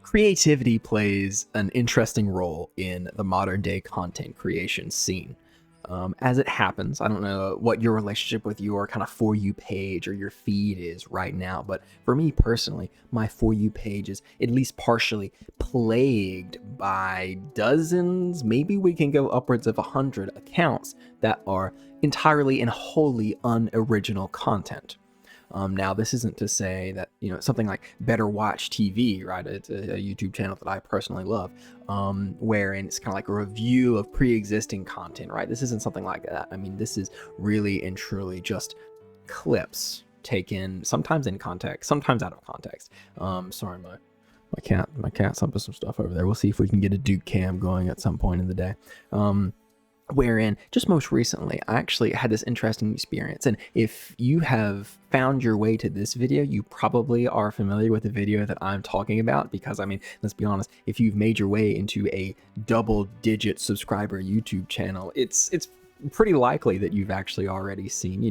Creativity plays an interesting role in the modern day content creation scene. As it happens, I don't know what your relationship with your kind of For You page or your feed is right now, but for me personally, my For You page is at least partially plagued by dozens, maybe we can go upwards of 100 accounts that are entirely and wholly unoriginal content. Now, this isn't to say that, something like Better Watch TV, right? It's a YouTube channel that I personally love, wherein it's kind of like a review of pre-existing content, right? This isn't something like that. I mean, this is really and truly just clips taken sometimes in context, sometimes out of context. Sorry, my cat's up with some stuff over there. We'll see if we can get a Duke cam going at some point in the day. Wherein just most recently I actually had this interesting experience, and if you have found your way to this video, you probably are familiar with the video that I'm talking about, because I mean, let's be honest, if you've made your way into a double-digit subscriber YouTube channel, it's pretty likely that you've actually already seen,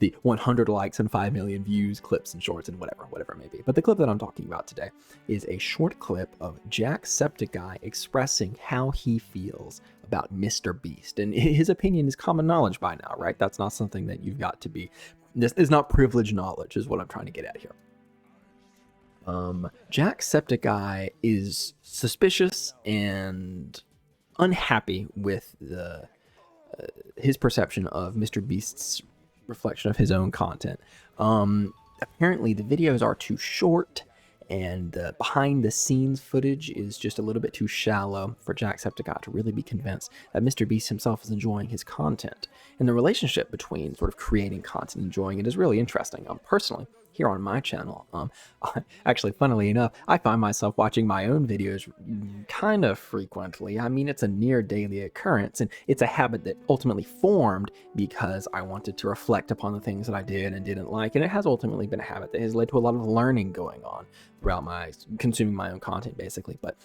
the 100 likes and 5 million views clips and shorts and whatever it may be. But the clip that I'm talking about today is a short clip of Jacksepticeye expressing how he feels about Mr. Beast. And his opinion is common knowledge by now, right? That's not something that you've got to be, this is not privileged knowledge, is what I'm trying to get at here. Jacksepticeye is suspicious and unhappy with his perception of Mr. Beast's reflection of his own content. Apparently the videos are too short, and the behind the scenes footage is just a little bit too shallow for Jacksepticeye to really be convinced that Mr. Beast himself is enjoying his content. And the relationship between sort of creating content and enjoying it is really interesting. Personally, here on my channel, actually, funnily enough, I find myself watching my own videos kind of frequently. I mean, it's a near daily occurrence, and it's a habit that ultimately formed because I wanted to reflect upon the things that I did and didn't like, and it has ultimately been a habit that has led to a lot of learning going on throughout my consuming my own content, basically. But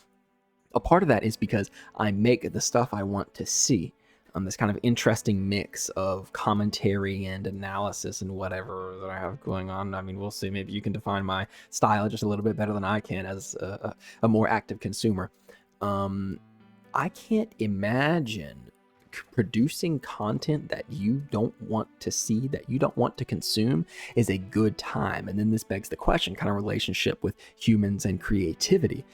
a part of that is because I make the stuff I want to see. This kind of interesting mix of commentary and analysis and whatever that I have going on. I mean, we'll see. Maybe you can define my style just a little bit better than I can as a more active consumer. I can't imagine producing content that you don't want to see, that you don't want to consume, is a good time. And then this begs the question, kind of relationship with humans and creativity.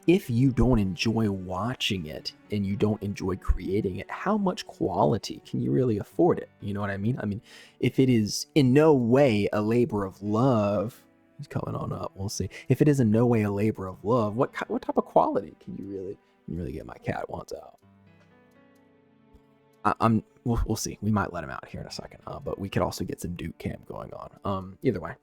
If you don't enjoy watching it and you don't enjoy creating it, how much quality can you really afford it? You know what I mean? I mean, if it is in no way a labor of love, he's coming on up, we'll see. If it is in no way a labor of love, what type of quality can you really get? My cat wants out. We'll see. We might let him out here in a second, but we could also get some Duke cam going on. Either way,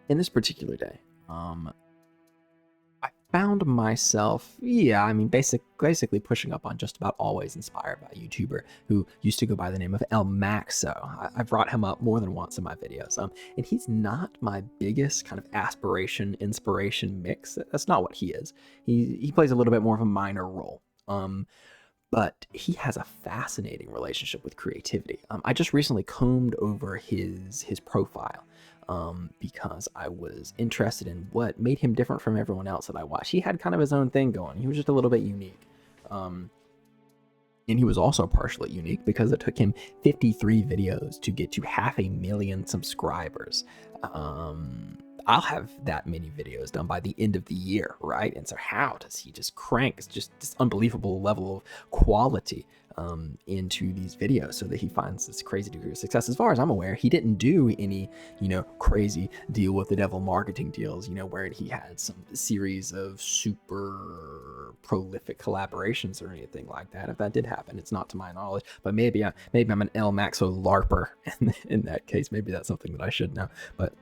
in this particular day, I found myself, basically pushing up on just about always inspired by a YouTuber who used to go by the name of El Maxo. I brought him up more than once in my videos, and he's not my biggest kind of inspiration mix. That's not what he is. He plays a little bit more of a minor role. But he has a fascinating relationship with creativity. I just recently combed over his profile because I was interested in what made him different from everyone else that I watched. He had kind of his own thing going. He was just a little bit unique. And he was also partially unique because it took him 53 videos to get to 500,000 subscribers. I'll have that many videos done by the end of the year, right? And so how does he just crank just this unbelievable level of quality into these videos so that he finds this crazy degree of success? As far as I'm aware, he didn't do any, crazy deal with the devil marketing deals, where he had some series of super prolific collaborations or anything like that. If that did happen, it's not to my knowledge, but maybe I'm an El Maxo LARPer in that case. Maybe that's something that I should know, but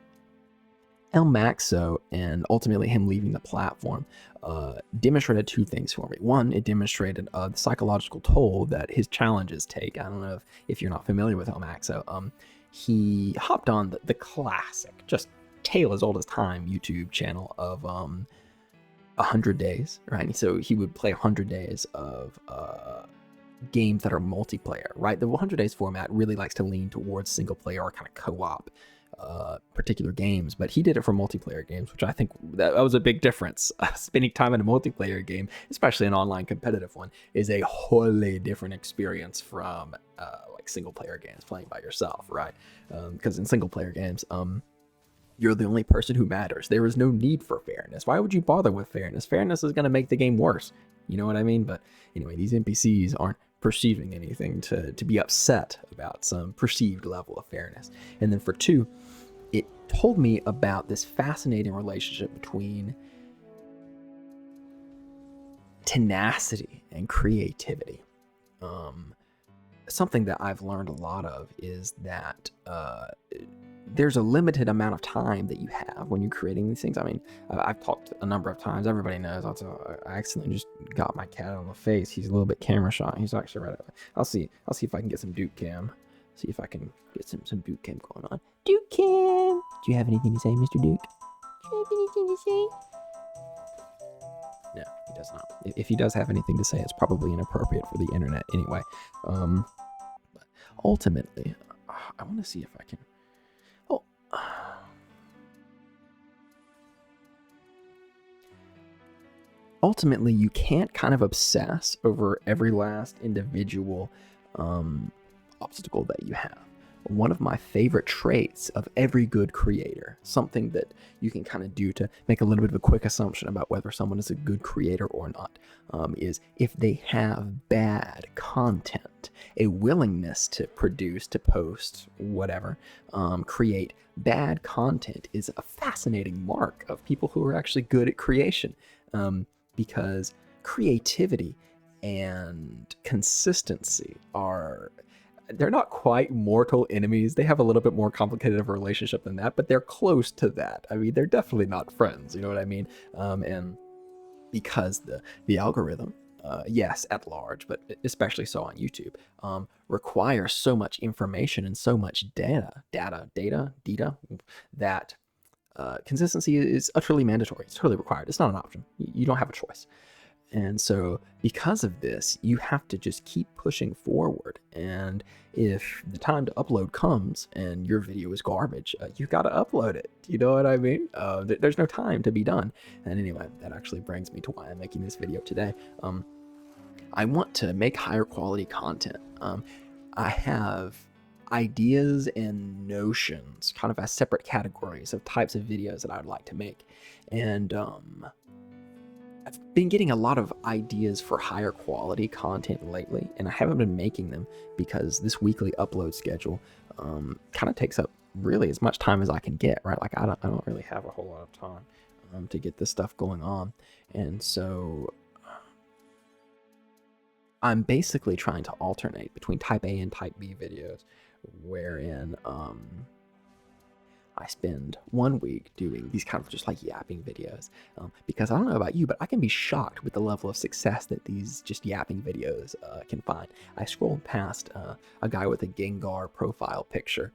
El Maxo and ultimately him leaving the platform demonstrated two things for me. One, it demonstrated the psychological toll that his challenges take. I don't know if you're not familiar with El Maxo. He hopped on the classic, just tale as old as time YouTube channel of 100 days, right? So he would play 100 days of games that are multiplayer, right? The 100 days format really likes to lean towards single player or kind of co-op particular games, but he did it for multiplayer games, which I think that was a big difference. Spending time in a multiplayer game, especially an online competitive one, is a wholly different experience from like single player games playing by yourself, right? Because in single player games, you're the only person who matters. There is no need for fairness. Why would you bother with fairness? Fairness is going to make the game worse. You know what I mean? But anyway, these NPCs aren't perceiving anything to be upset about some perceived level of fairness. And then for 2, it told me about this fascinating relationship between tenacity and creativity. Something that I've learned a lot of is that there's a limited amount of time that you have when you're creating these things. I mean, I've talked a number of times. Everybody knows. I accidentally just got my cat on the face. He's a little bit camera shy. He's actually right. I'll see if I can get some Duke Cam. See if I can get some Duke Cam going on. Duke Cam, do you have anything to say, Mr. Duke? Do you have anything to say? No, he does not. If he does have anything to say, it's probably inappropriate for the internet anyway. But ultimately, I want to see if I can. Oh. Ultimately, you can't kind of obsess over every last individual obstacle that you have. One of my favorite traits of every good creator, something that you can kind of do to make a little bit of a quick assumption about whether someone is a good creator or not, is if they have bad content, a willingness to produce, to post, whatever, create bad content is a fascinating mark of people who are actually good at creation, because creativity and consistency they're not quite mortal enemies. They have a little bit more complicated of a relationship than that, but they're close to that. I mean, they're definitely not friends, you know what I mean? And because the algorithm, yes, at large, but especially so on YouTube, requires so much information and so much data, that consistency is utterly mandatory. It's totally required. It's not an option. You don't have a choice. And so because of this, you have to just keep pushing forward. And if the time to upload comes and your video is garbage, you've got to upload it. You know what I mean? There's no time to be done. And anyway, that actually brings me to why I'm making this video today. I want to make higher quality content. I have ideas and notions kind of as separate categories of types of videos that I would like to make. And I've been getting a lot of ideas for higher quality content lately, and I haven't been making them because this weekly upload schedule kind of takes up really as much time as I can get, right? Like I don't really have a whole lot of time to get this stuff going on. And so I'm basically trying to alternate between type A and type B videos, wherein I spend 1 week doing these kind of just like yapping videos, because I don't know about you, but I can be shocked with the level of success that these just yapping videos can find. I scrolled past a guy with a Gengar profile picture,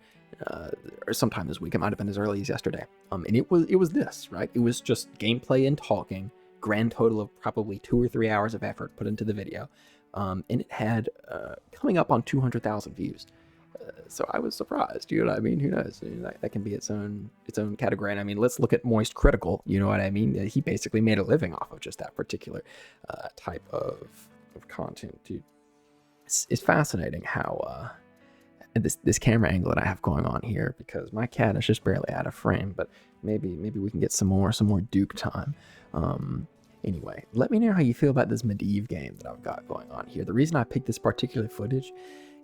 or sometime this week. It might have been as early as yesterday, and it was this, right? It was just gameplay and talking, grand total of probably 2 or 3 hours of effort put into the video, and it had coming up on 200,000 views. So I was surprised, you know what I mean? Who knows? I mean, that can be its own category. And I mean, let's look at Moist Critical, you know what I mean? He basically made a living off of just that particular type of content, dude. It's fascinating how this camera angle that I have going on here, because my cat is just barely out of frame, but maybe we can get some more Duke time. Anyway, let me know how you feel about this Medivh game that I've got going on here. The reason I picked this particular footage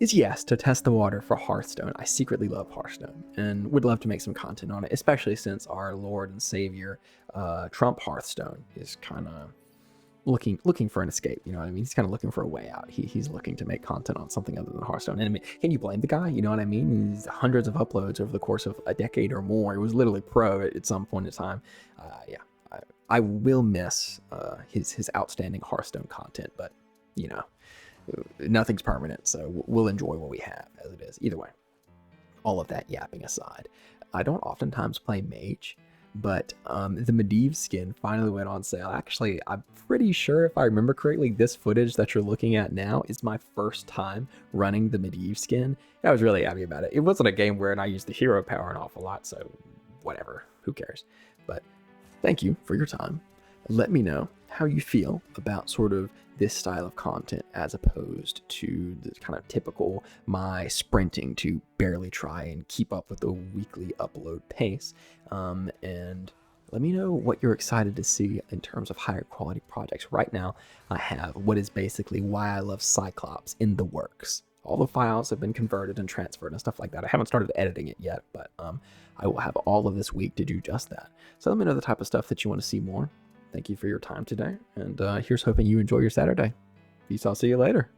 is, yes, to test the water for Hearthstone. I secretly love Hearthstone and would love to make some content on it, especially since our Lord and Savior, Trump Hearthstone, is kind of looking for an escape. You know what I mean? He's kind of looking for a way out. He's looking to make content on something other than Hearthstone. And I mean, can you blame the guy? You know what I mean? He's hundreds of uploads over the course of a decade or more. He was literally pro at some point in time. Yeah, I will miss his outstanding Hearthstone content, but you know, nothing's permanent, so we'll enjoy what we have as it is. Either way, all of that yapping aside, I don't oftentimes play Mage, But the Medivh skin finally went on sale. Actually, I'm pretty sure, if I remember correctly, this footage that you're looking at now is my first time running the Medivh skin. I was really happy about it. It wasn't a game wherein I used the hero power an awful lot, so whatever, who cares? But thank you for your time. Let me know how you feel about sort of this style of content as opposed to the kind of typical my sprinting to barely try and keep up with the weekly upload pace. And let me know what you're excited to see in terms of higher quality projects. Right now, I have what is basically Why I Love Cyclops in the works. All the files have been converted and transferred and stuff like that. I haven't started editing it yet, but I will have all of this week to do just that. So let me know the type of stuff that you want to see more. Thank you for your time today, and here's hoping you enjoy your Saturday. Peace, I'll see you later.